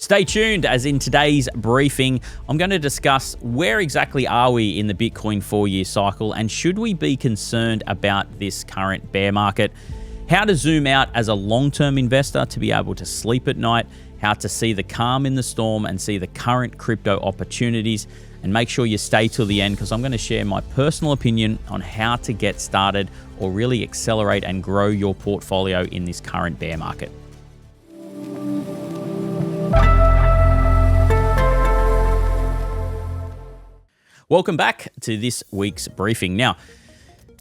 Stay tuned, as in today's briefing, I'm going to discuss where exactly are we in the Bitcoin 4-year cycle, and should we be concerned about this current bear market? How to zoom out as a long-term investor to be able to sleep at night, how to see the calm in the storm and see the current crypto opportunities, and make sure you stay till the end because I'm going to share my personal opinion on how to get started or really accelerate and grow your portfolio in this current bear market. Welcome back to this week's briefing. Now,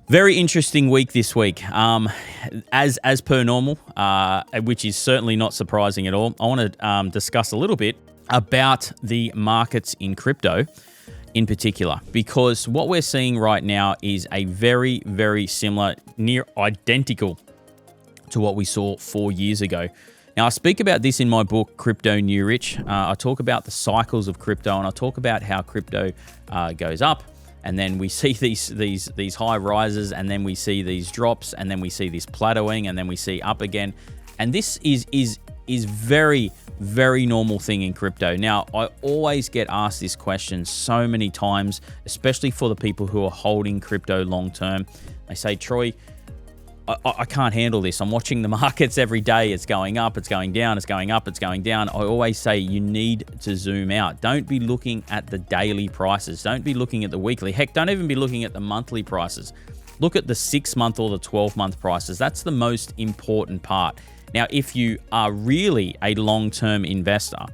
very interesting week this week. As per normal, which is certainly not surprising at all, I want to discuss a little bit about the markets in crypto in particular, because what we're seeing right now is a very, very similar, near identical to what we saw 4 years ago. Now, I speak about this in my book, Crypto New Rich. I talk about the cycles of crypto, and I talk about how crypto goes up, and then we see these high rises, and then we see these drops, and then we see this plateauing, and then we see up again. And this is very, very normal thing in crypto. Now, I always get asked this question so many times, especially for the people who are holding crypto long term. They say, Troy, I can't handle this. I'm watching the markets every day. It's going up, it's going down, it's going up, it's going down. I always say you need to zoom out. Don't be looking at the daily prices. Don't be looking at the weekly. Heck, don't even be looking at the monthly prices. Look at the 6-month or the 12-month prices. That's the most important part. Now, if you are really a long-term investor,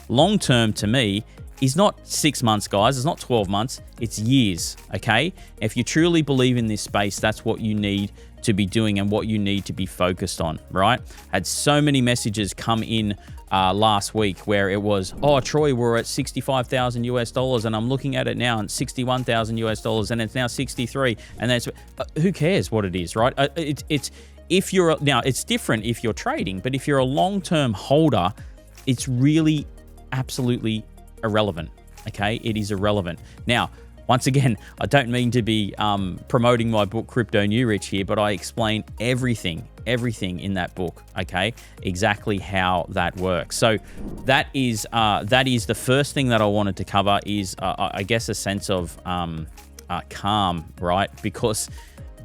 long-term to me is not 6 months, guys. It's not 12 months. It's years, okay? If you truly believe in this space, that's what you need to be doing and what you need to be focused on, right? I had so many messages come in last week where it was, oh, Troy, we're at 65,000 US dollars, and I'm looking at it now and 61,000 US dollars, and it's now 63, and then who cares what it is, right? It's different if you're trading, but if you're a long-term holder, it's really absolutely irrelevant, okay? It is irrelevant. Now, once again, I don't mean to be promoting my book, Crypto New Rich here, but I explain everything in that book, okay? Exactly how that works. So that is the first thing that I wanted to cover is, I guess, a sense of calm, right? Because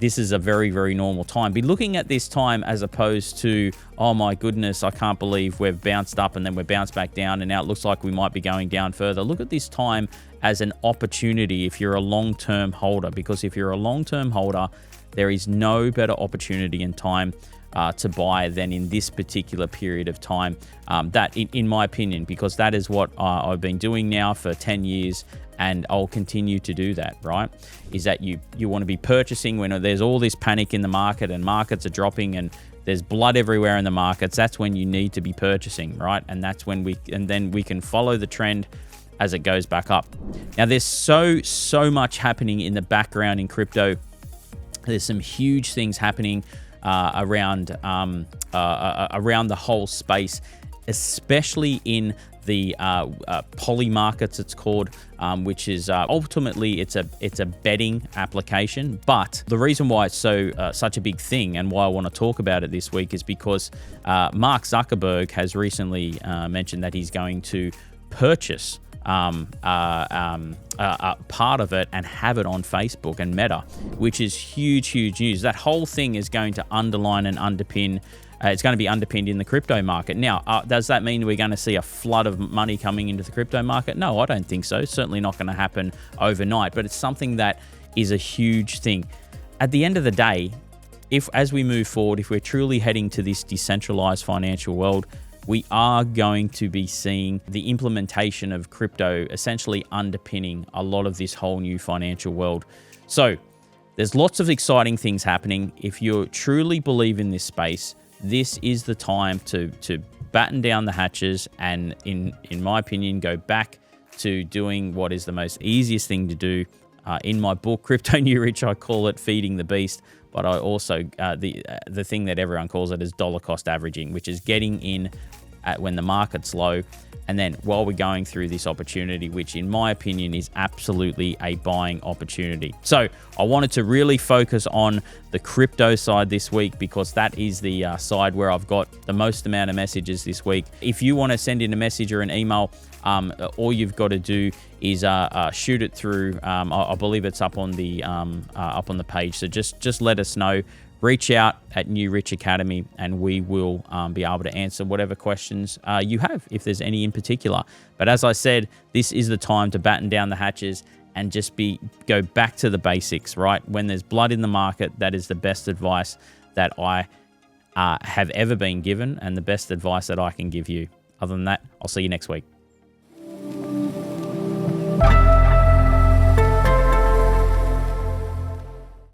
this is a very, very normal time. Be looking at this time as opposed to, oh my goodness, I can't believe we've bounced up and then we've bounced back down and now it looks like we might be going down further. Look at this time as an opportunity if you're a long-term holder, because if you're a long-term holder, there is no better opportunity in time to buy than in this particular period of time. That, in my opinion, because that is what I've been doing now for 10 years, and I'll continue to do that, right? Is that you want to be purchasing when there's all this panic in the market and markets are dropping and there's blood everywhere in the markets. That's when you need to be purchasing, right? And that's when then we can follow the trend as it goes back up. Now, there's so much happening in the background in crypto. There's some huge things happening around the whole space, especially in the poly markets, it's called, which is ultimately it's a betting application. But the reason why it's such a big thing and why I want to talk about it this week is because Mark Zuckerberg has recently mentioned that he's going to purchase part of it and have it on Facebook and Meta, which is huge news. That whole thing is going to underline and underpin. It's going to be underpinned in the crypto market. Now, does that mean we're going to see a flood of money coming into the crypto market? No, I don't think so. Certainly not going to happen overnight, but it's something that is a huge thing. At the end of the day, as we move forward, if we're truly heading to this decentralized financial world, we are going to be seeing the implementation of crypto essentially underpinning a lot of this whole new financial world. So there's lots of exciting things happening. If you truly believe in this space, this is the time to batten down the hatches and, in my opinion, go back to doing what is the most easiest thing to do. In my book, Crypto New Rich, I call it feeding the beast, but I also, the thing that everyone calls it is dollar cost averaging, which is getting in when the market's low. And then while we're going through this opportunity, which in my opinion is absolutely a buying opportunity. So I wanted to really focus on the crypto side this week because that is the side where I've got the most amount of messages this week. If you want to send in a message or an email, all you've got to do is shoot it through. I believe it's up on the page. So just let us know. Reach out at New Rich Academy and we will be able to answer whatever questions you have, if there's any in particular. But as I said, this is the time to batten down the hatches and just go back to the basics, right? When there's blood in the market, that is the best advice that I have ever been given and the best advice that I can give you. Other than that, I'll see you next week.